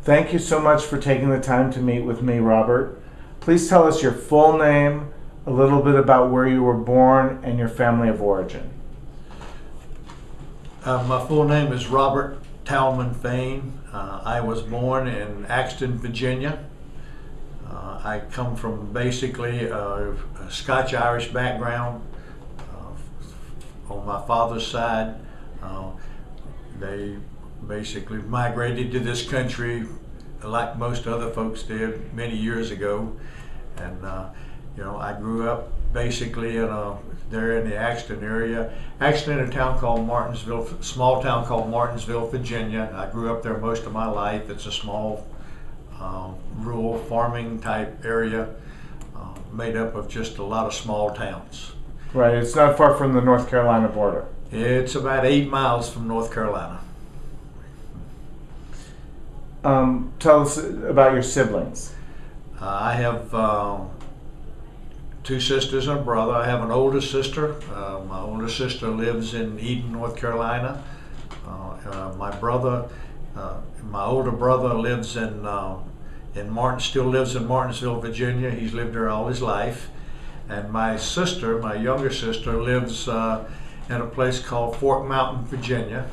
Thank you so much for taking the time to meet with me, Robert. Please tell us your full name, a little bit about where you were born, and your family of origin. My full name is Robert Talman Fain. I was born in Axton, Virginia. I come from basically a Scotch-Irish background on my father's side. They basically migrated to this country like most other folks did many years ago. And I grew up basically there in the Axton area. Axton, in a town called Martinsville, small town called Martinsville, Virginia. I grew up there most of my life. It's a small rural farming type area made up of just a lot of small towns. Right, it's not far from the North Carolina border. It's about 8 miles from North Carolina. Tell us about your siblings. I have 2 sisters and a brother. I have an older sister. My older sister lives in Eden, North Carolina. My older brother lives still lives in Martinsville, Virginia. He's lived there all his life. And my younger sister, lives in a place called Fort Mountain, Virginia.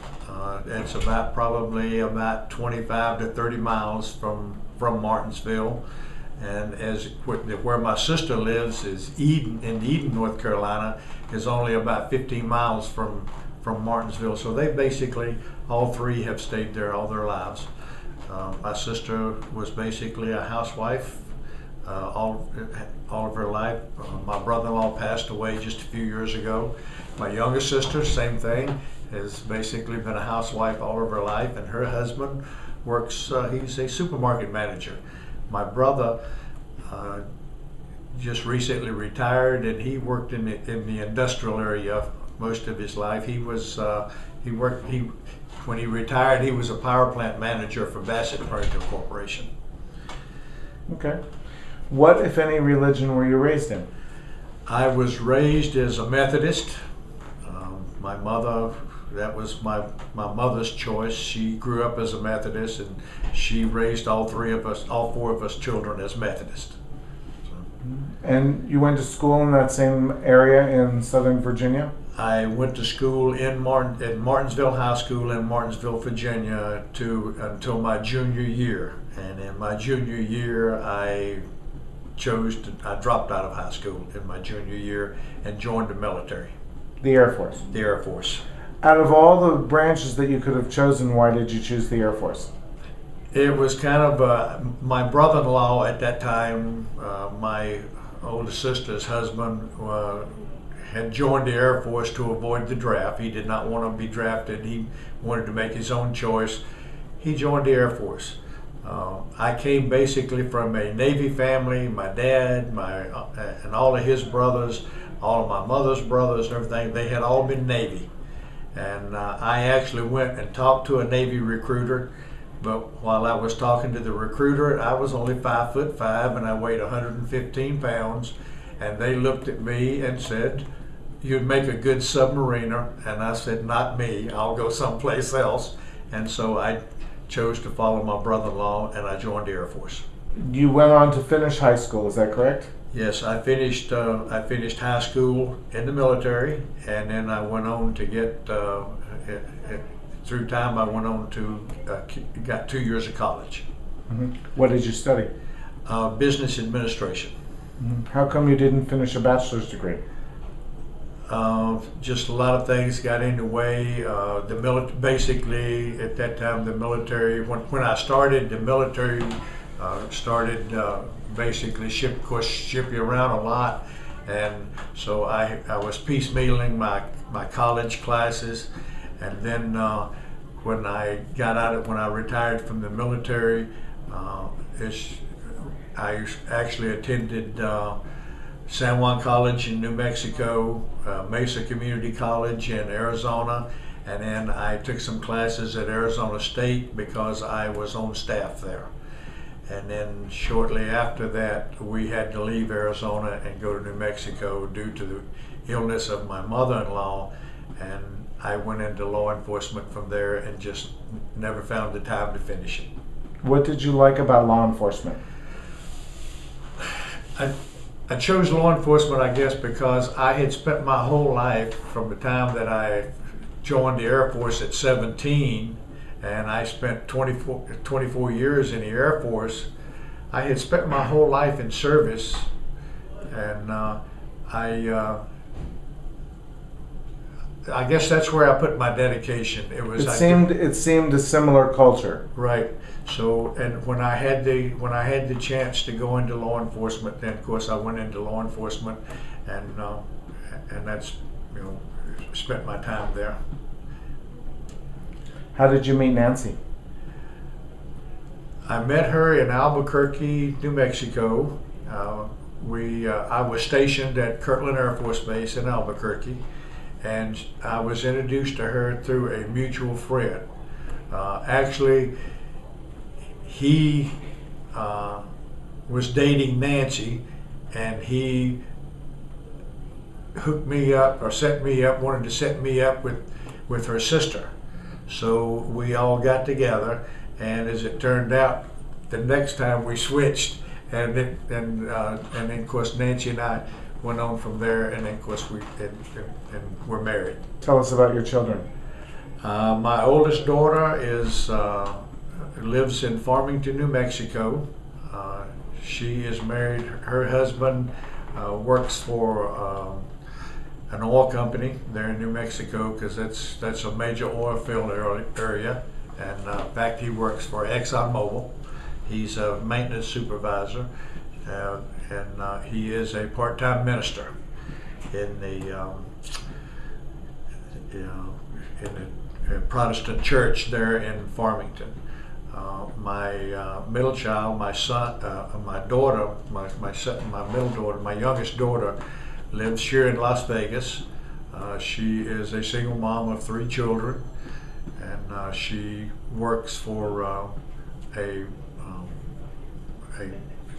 It's probably about 25 to 30 miles from Martinsville. And where my sister lives is in Eden, North Carolina, is only about 15 miles from Martinsville. So they basically, all 3 have stayed there all their lives. My sister was basically a housewife all of her life. My brother-in-law passed away just a few years ago. My younger sister, same thing, has basically been a housewife all of her life, and her husband works, he's a supermarket manager. My brother just recently retired, and he worked in the industrial area most of his life. When he retired, he was a power plant manager for Bassett Furniture Corporation. Okay. What, if any, religion were you raised in? I was raised as a Methodist. My mother, that was my mother's choice. She grew up as a Methodist, and she raised all 4 of us children as Methodist. And you went to school in that same area in Southern Virginia? I went to school at Martinsville High School in Martinsville, Virginia until my junior year. And in my junior year, I dropped out of high school in my junior year and joined the military. The Air Force? The Air Force. Out of all the branches that you could have chosen, why did you choose the Air Force? It was kind of my brother-in-law at that time, my older sister's husband, had joined the Air Force to avoid the draft. He did not want to be drafted. He wanted to make his own choice. He joined the Air Force. I came basically from a Navy family. My dad, and all of his brothers, all of my mother's brothers and everything, they had all been Navy. And I actually went and talked to a Navy recruiter, but while I was talking to the recruiter, I was only 5'5" and I weighed 115 pounds. And they looked at me and said, "You'd make a good submariner." And I said, "Not me, I'll go someplace else." And so I chose to follow my brother-in-law, and I joined the Air Force. You went on to finish high school, is that correct? Yes, I finished high school in the military, and then I went on to get, through time, I went on to, got 2 years of college. Mm-hmm. What did you study? Business administration. Mm-hmm. How come you didn't finish a bachelor's degree? Just a lot of things got in the way. Basically, at that time, the military, when I started, the military started basically ship you around a lot, and so I was piecemealing my college classes, and then when I retired from the military, I actually attended San Juan College in New Mexico, Mesa Community College in Arizona, and then I took some classes at Arizona State because I was on staff there. And then shortly after that, we had to leave Arizona and go to New Mexico due to the illness of my mother-in-law, and I went into law enforcement from there and just never found the time to finish it. What did you like about law enforcement? I chose law enforcement, I guess, because I had spent my whole life from the time that I joined the Air Force at 17, and I spent 24 years in the Air Force. I had spent my whole life in service, and I guess that's where I put my dedication. It seemed a similar culture. Right. So, and when I had the chance to go into law enforcement, then of course I went into law enforcement, and that's, you know, spent my time there. How did you meet Nancy? I met her in Albuquerque, New Mexico. I was stationed at Kirtland Air Force Base in Albuquerque, and I was introduced to her through a mutual friend. Actually, he was dating Nancy, and he hooked me up, or wanted to set me up with her sister. So we all got together, and as it turned out, the next time we switched, and then of course Nancy and I went on from there, and then of course we're married. Tell us about your children. My oldest daughter lives in Farmington, New Mexico. She is married. Her husband works for an oil company there in New Mexico, because that's a major oil field area. And in fact, he works for ExxonMobil. He's a maintenance supervisor, and he is a part-time minister in the Protestant church there in Farmington. My middle child, my son, my daughter, my middle daughter, my youngest daughter, lives here in Las Vegas. She is a single mom of 3 children, and she works for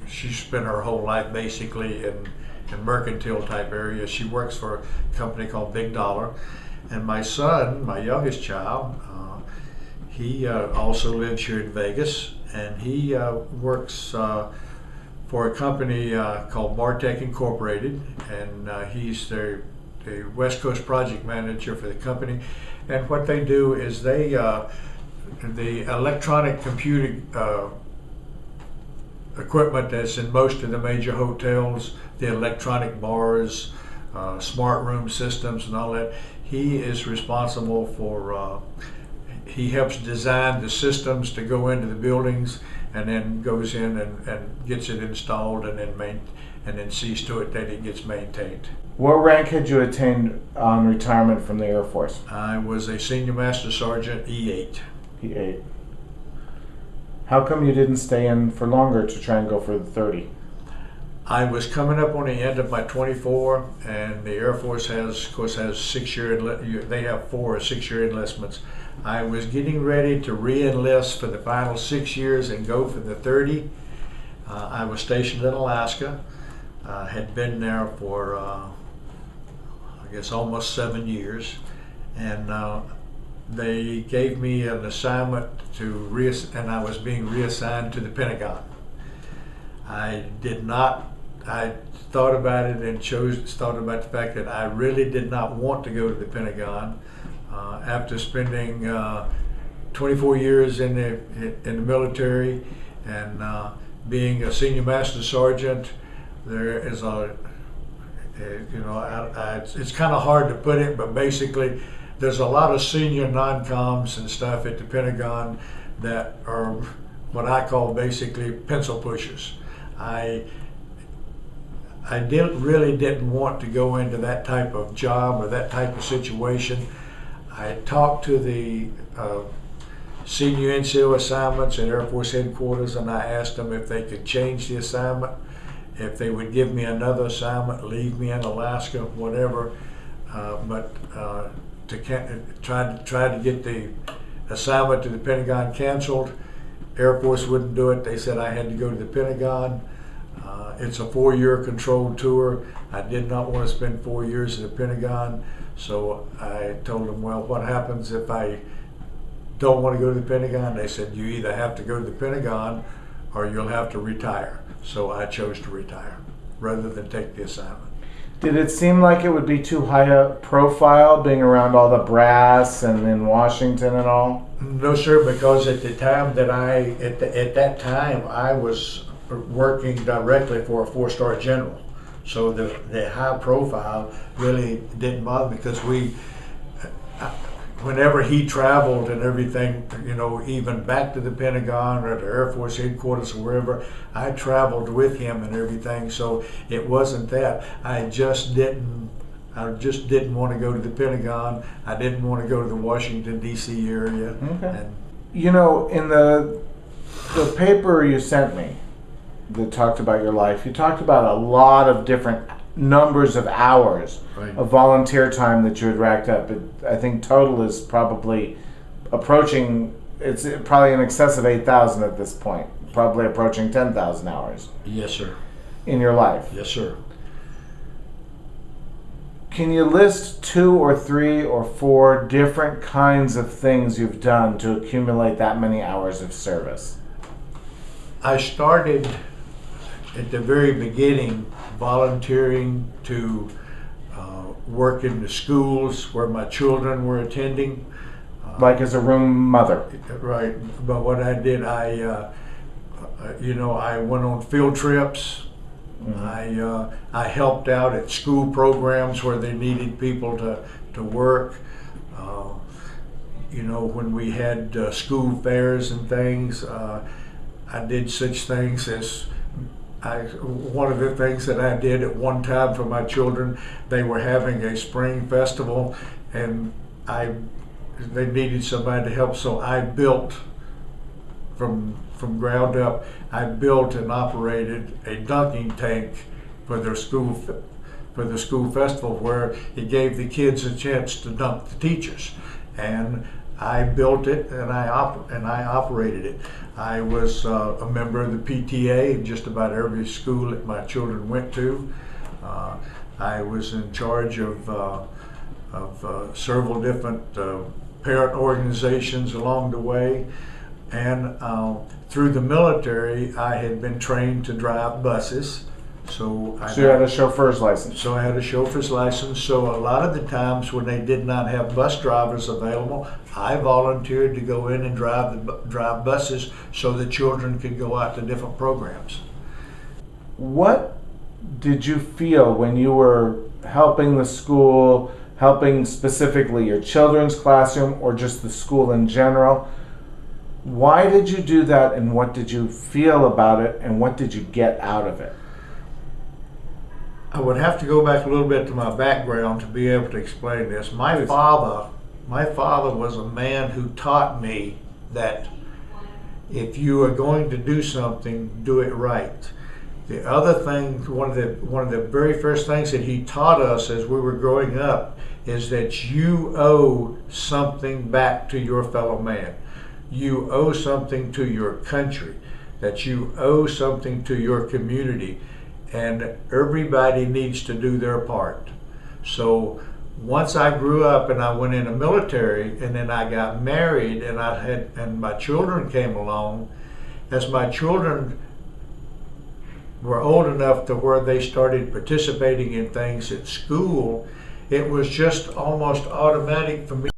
she spent her whole life basically in mercantile type areas. She works for a company called Big Dollar. And my son, my youngest child, he also lives here in Vegas, and he works for a company called Bartech Incorporated, and he's the West Coast project manager for the company. And what they do is the electronic computing equipment that's in most of the major hotels, the electronic bars, smart room systems and all that, he is responsible for, he helps design the systems to go into the buildings, and then goes in and gets it installed, and then sees to it that it gets maintained. What rank had you attained on retirement from the Air Force? I was a Senior Master Sergeant, E8. E8. How come you didn't stay in for longer to try and go for the 30? I was coming up on the end of my 24, and the Air Force of course has 6-year, they have 4 or 6-year enlistments. I was getting ready to re-enlist for the final 6 years and go for the 30. I was stationed in Alaska, had been there for, I guess, almost 7 years, and they gave me an assignment and I was being reassigned to the Pentagon. I thought about it and thought about the fact that I really did not want to go to the Pentagon. After spending 24 years in the military, and being a Senior Master Sergeant, there is it's kind of hard to put it, but basically there's a lot of senior non-coms and stuff at the Pentagon that are what I call basically pencil pushers. I really didn't want to go into that type of job or that type of situation. I talked to the senior NCO assignments at Air Force headquarters, and I asked them if they could change the assignment, if they would give me another assignment, leave me in Alaska, whatever, but to try to get the assignment to the Pentagon canceled. Air Force wouldn't do it. They said I had to go to the Pentagon. It's a 4-year controlled tour. I did not want to spend 4 years in the Pentagon, so I told them, well, what happens if I don't want to go to the Pentagon. They said, you either have to go to the Pentagon or you'll have to retire. So I chose to retire rather than take the assignment. Did it seem like it would be too high a profile being around all the brass and in Washington and all? No, sir, because at the time that at that time, I was working directly for a 4-star general. So the high profile really didn't bother me because whenever he traveled and everything, you know, even back to the Pentagon or the Air Force headquarters or wherever, I traveled with him and everything. So it wasn't that. I just didn't want to go to the Pentagon. I didn't want to go to the Washington, D.C. area. Okay. And You know, in the paper you sent me that talked about your life, you talked about a lot of different numbers of hours Right. of volunteer time that you had racked up. I think total is probably approaching, it's probably in excess of 8,000 at this point, probably approaching 10,000 hours yes, sir. in your life. Yes, sir. Can you list 2 or 3 or 4 different kinds of things you've done to accumulate that many hours of service? I started at the very beginning volunteering to work in the schools where my children were attending. Like as a room mother? Right, but what I did, I went on field trips. I helped out at school programs where they needed people to work. When we had school fairs and things, I did such things as one of the things that I did at one time for my children, they were having a spring festival and they needed somebody to help, so I built from ground up. I built and operated a dunking tank for the school festival where it gave the kids a chance to dunk the teachers, and I built it and I operated it. I was a member of the PTA in just about every school that my children went to. I was in charge of several different parent organizations along the way, and through the military I had been trained to drive buses. So you had a chauffeur's license? So I had a chauffeur's license. So a lot of the times when they did not have bus drivers available, I volunteered to go in and drive buses so the children could go out to different programs. What did you feel when you were helping the school, helping specifically your children's classroom or just the school in general? Why did you do that, and what did you feel about it, and what did you get out of it? I would have to go back a little bit to my background to be able to explain this. My father was a man who taught me that if you are going to do something, do it right. The other thing, one of the very first things that he taught us as we were growing up is that you owe something back to your fellow man. You owe something to your country, that you owe something to your community, and everybody needs to do their part. So once I grew up and I went in the military, and then I got married, and my children came along. As my children were old enough to where they started participating in things at school, it was just almost automatic for me